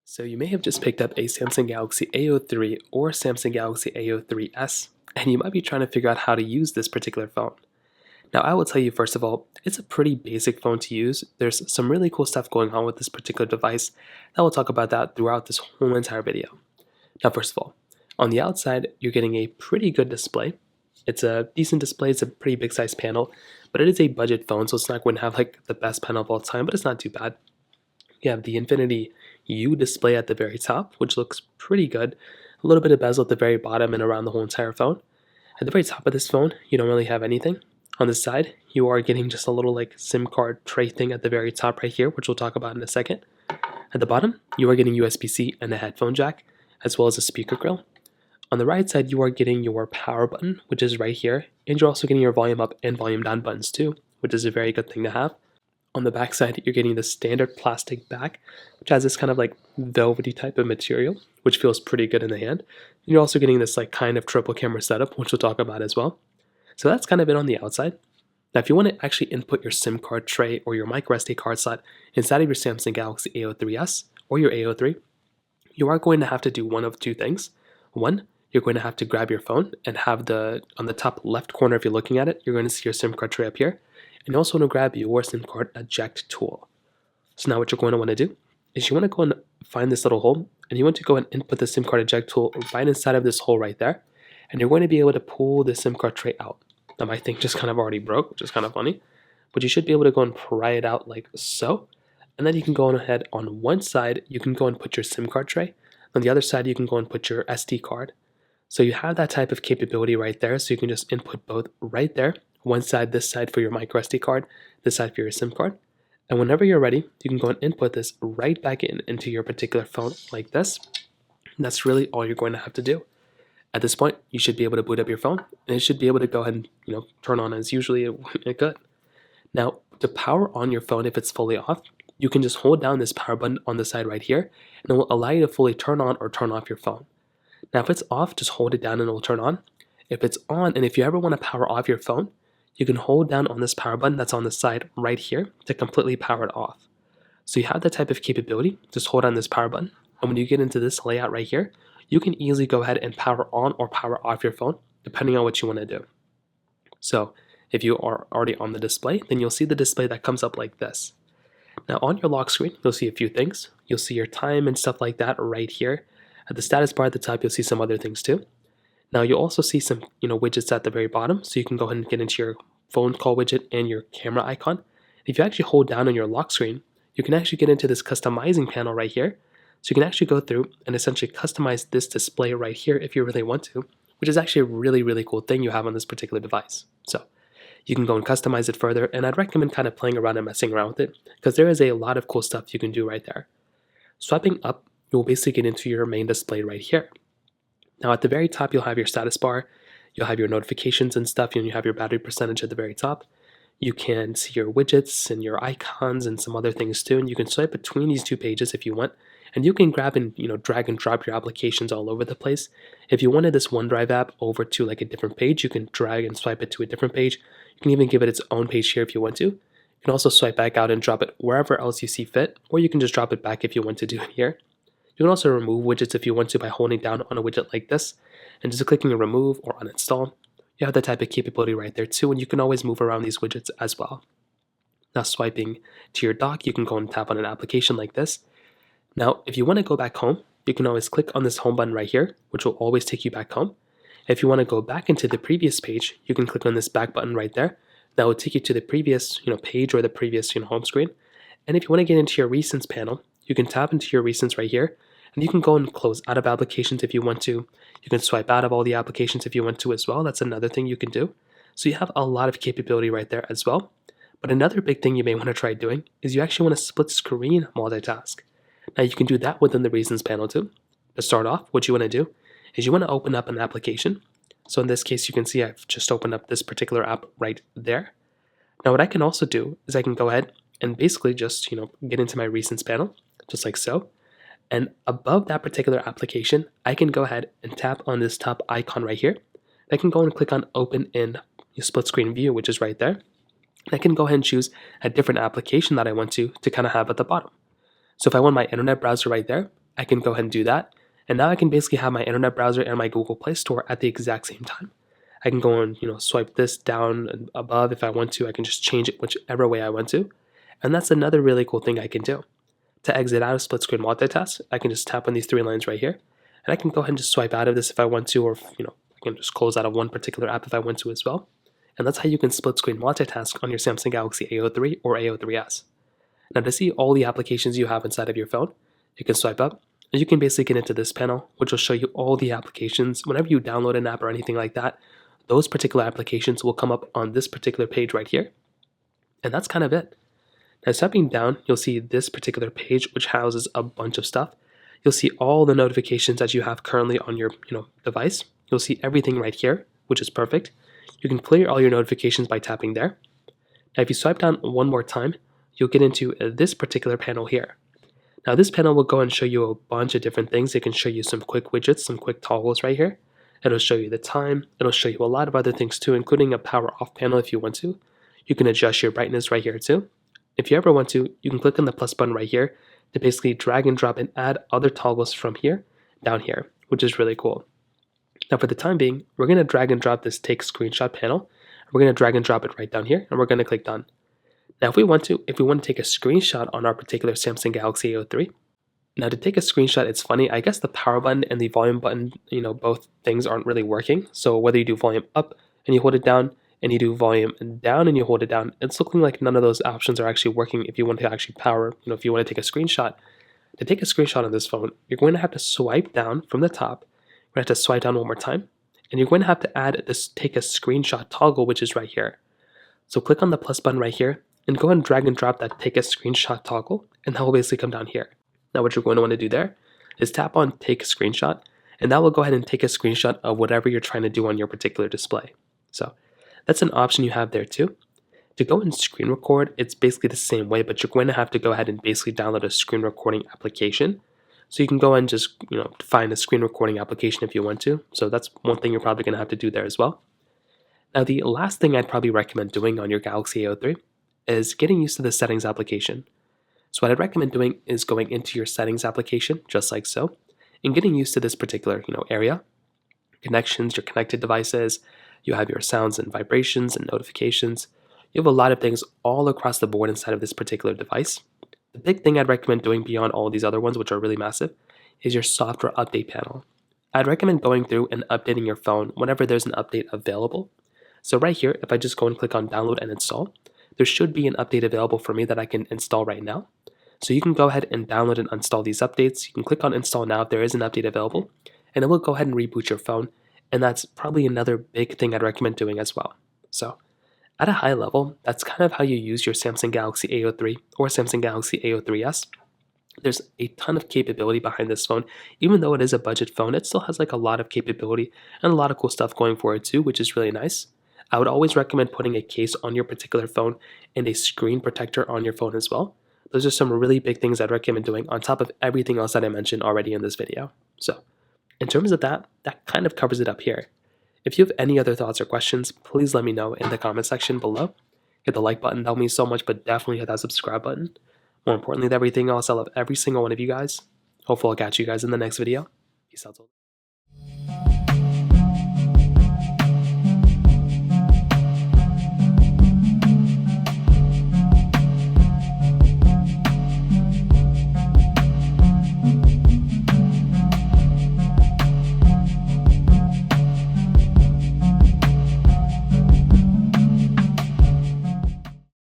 So you may have just picked up a Samsung Galaxy A03 or Samsung Galaxy A03S, and you might be trying to figure out how to use this particular phone. Now I will tell you first of all, it's a pretty basic phone to use. There's some really cool stuff going on with this particular device, and we'll talk about that throughout this whole entire video. Now first of all, on the outside, you're getting a pretty good display. It's a decent display, it's a pretty big size panel, but it is a budget phone, so it's not going to have like the best panel of all time, but it's not too bad. You have the Infinity U display at the very top, which looks pretty good. A little bit of bezel at the very bottom and around the whole entire phone. At the very top of this phone, you don't really have anything. On the side, you are getting just a little like SIM card tray thing at the very top right here, which we'll talk about in a second. At the bottom, you are getting USB-C and a headphone jack, as well as a speaker grill. On the right side, you are getting your power button, which is right here, and you're also getting your volume up and volume down buttons too, which is a very good thing to have. On the back side, you're getting the standard plastic back, which has this kind of like velvety type of material, which feels pretty good in the hand. And you're also getting this like kind of triple camera setup, which we'll talk about as well. So that's kind of it on the outside. Now, if you want to actually input your SIM card tray or your micro SD card slot inside of your Samsung Galaxy A03s or your A03, you are going to have to do one of two things. One, you're going to have to grab your phone and have on the top left corner, if you're looking at it, you're going to see your SIM card tray up here. And you also want to grab your SIM card eject tool. So now what you're going to want to do is you want to go and find this little hole, and you want to go and input the SIM card eject tool right inside of this hole right there, and you're going to be able to pull the SIM card tray out. Now my thing just kind of already broke, which is kind of funny, but you should be able to go and pry it out like so, and then you can go on ahead on one side, you can go and put your SIM card tray, on the other side you can go and put your SD card. So you have that type of capability right there, so you can just input both right there. One side, this side for your micro SD card, this side for your SIM card. And whenever you're ready, you can go and input this right back into your particular phone like this. And that's really all you're going to have to do. At this point, you should be able to boot up your phone, and it should be able to go ahead and turn on as usually it could. Now, to power on your phone if it's fully off, you can just hold down this power button on the side right here, and it will allow you to fully turn on or turn off your phone. Now, if it's off, just hold it down and it will turn on. If it's on, and if you ever want to power off your phone, you can hold down on this power button that's on the side right here to completely power it off. So you have that type of capability, just hold on this power button, and when you get into this layout right here, you can easily go ahead and power on or power off your phone, depending on what you want to do. So if you are already on the display, then you'll see the display that comes up like this. Now on your lock screen, you'll see a few things. You'll see your time and stuff like that right here. At the status bar at the top, you'll see some other things too. Now you'll also see some widgets at the very bottom, so you can go ahead and get into your phone call widget and your camera icon. If you actually hold down on your lock screen, you can actually get into this customizing panel right here. So you can actually go through and essentially customize this display right here if you really want to, which is actually a really, really cool thing you have on this particular device. So you can go and customize it further, and I'd recommend kind of playing around and messing around with it because there is a lot of cool stuff you can do right there. Swiping up, you'll basically get into your main display right here. Now at the very top, you'll have your status bar, you'll have your notifications and stuff, and you have your battery percentage at the very top. You can see your widgets and your icons and some other things too, and you can swipe between these two pages if you want, and you can grab and drag and drop your applications all over the place. If you wanted this OneDrive app over to like a different page, you can drag and swipe it to a different page. You can even give it its own page here if you want to. You can also swipe back out and drop it wherever else you see fit, or you can just drop it back if you want to do it here. You can also remove widgets if you want to by holding down on a widget like this and just clicking remove or uninstall. You have that type of capability right there too, and you can always move around these widgets as well. Now swiping to your dock, you can go and tap on an application like this. Now if you want to go back home, you can always click on this home button right here, which will always take you back home. If you want to go back into the previous page, you can click on this back button right there. That will take you to the previous page or the previous home screen. And if you want to get into your recents panel, you can tap into your recents right here, and you can go and close out of applications if you want to. You can swipe out of all the applications if you want to as well. That's another thing you can do. So you have a lot of capability right there as well. But another big thing you may want to try doing is you actually want to split screen multitask. Now you can do that within the recents panel too. To start off, what you want to do is you want to open up an application. So in this case, you can see I've just opened up this particular app right there. Now what I can also do is I can go ahead and basically just get into my recents panel, just like so. And above that particular application, I can go ahead and tap on this top icon right here. I can go and click on open in your split screen view, which is right there. I can go ahead and choose a different application that I want to kind of have at the bottom. So if I want my internet browser right there, I can go ahead and do that. And now I can basically have my internet browser and my Google Play Store at the exact same time. I can go and swipe this down and above if I want to. I can just change it whichever way I want to. And that's another really cool thing I can do. To exit out of split screen multitask, I can just tap on these three lines right here. And I can go ahead and just swipe out of this if I want to, or I can just close out of one particular app if I want to as well. And that's how you can split screen multitask on your Samsung Galaxy A03 or A03S. Now to see all the applications you have inside of your phone, you can swipe up, and you can basically get into this panel, which will show you all the applications. Whenever you download an app or anything like that, those particular applications will come up on this particular page right here. And that's kind of it. Now stepping down, you'll see this particular page, which houses a bunch of stuff. You'll see all the notifications that you have currently on your device. You'll see everything right here, which is perfect. You can clear all your notifications by tapping there. Now if you swipe down one more time, you'll get into this particular panel here. Now this panel will go and show you a bunch of different things. It can show you some quick widgets, some quick toggles right here. It'll show you the time. It'll show you a lot of other things too, including a power off panel if you want to. You can adjust your brightness right here too. If you ever want to, you can click on the plus button right here to basically drag and drop and add other toggles from here down here, which is really cool. Now for the time being, we're going to drag and drop this take screenshot panel. We're going to drag and drop it right down here, and we're going to click done. Now if we want to take a screenshot on our particular Samsung Galaxy A03, now to take a screenshot, it's funny, I guess the power button and the volume button, both things aren't really working. So whether you do volume up and you hold it down, and you do volume down and you hold it down, it's looking like none of those options are actually working if you want to actually power, if you want to take a screenshot. To take a screenshot on this phone, you're going to have to swipe down from the top. You're going to have to swipe down one more time, and you're going to have to add this take a screenshot toggle, which is right here. So click on the plus button right here, and go ahead and drag and drop that take a screenshot toggle, and that will basically come down here. Now what you're going to want to do there is tap on take a screenshot, and that will go ahead and take a screenshot of whatever you're trying to do on your particular display. So that's an option you have there too. To go and screen record, it's basically the same way, but you're going to have to go ahead and basically download a screen recording application. So you can go and just find a screen recording application if you want to. So that's one thing you're probably going to have to do there as well. Now the last thing I'd probably recommend doing on your Galaxy A03 is getting used to the settings application. So what I'd recommend doing is going into your settings application, just like so, and getting used to this particular area, connections, your connected devices. You have your sounds and vibrations and notifications. You have a lot of things all across the board inside of this particular device. The big thing I'd recommend doing beyond all these other ones, which are really massive, is your software update panel. I'd recommend going through and updating your phone whenever there's an update available. So right here, if I just go and click on download and install, there should be an update available for me that I can install right now. So you can go ahead and download and install these updates. You can click on install now if there is an update available, and it will go ahead and reboot your phone. And that's probably another big thing I'd recommend doing as well. So at a high level, that's kind of how you use your Samsung Galaxy A03 or Samsung Galaxy A03S. There's a ton of capability behind this phone. Even though it is a budget phone, it still has like a lot of capability and a lot of cool stuff going for it too, which is really nice. I would always recommend putting a case on your particular phone and a screen protector on your phone as well. Those are some really big things I'd recommend doing on top of everything else that I mentioned already in this video. So in terms of that kind of covers it up here. If you have any other thoughts or questions, please let me know in the comment section below. Hit the like button, that would mean so much, but definitely hit that subscribe button. More importantly than everything else, I love every single one of you guys. Hopefully I'll catch you guys in the next video. Peace out.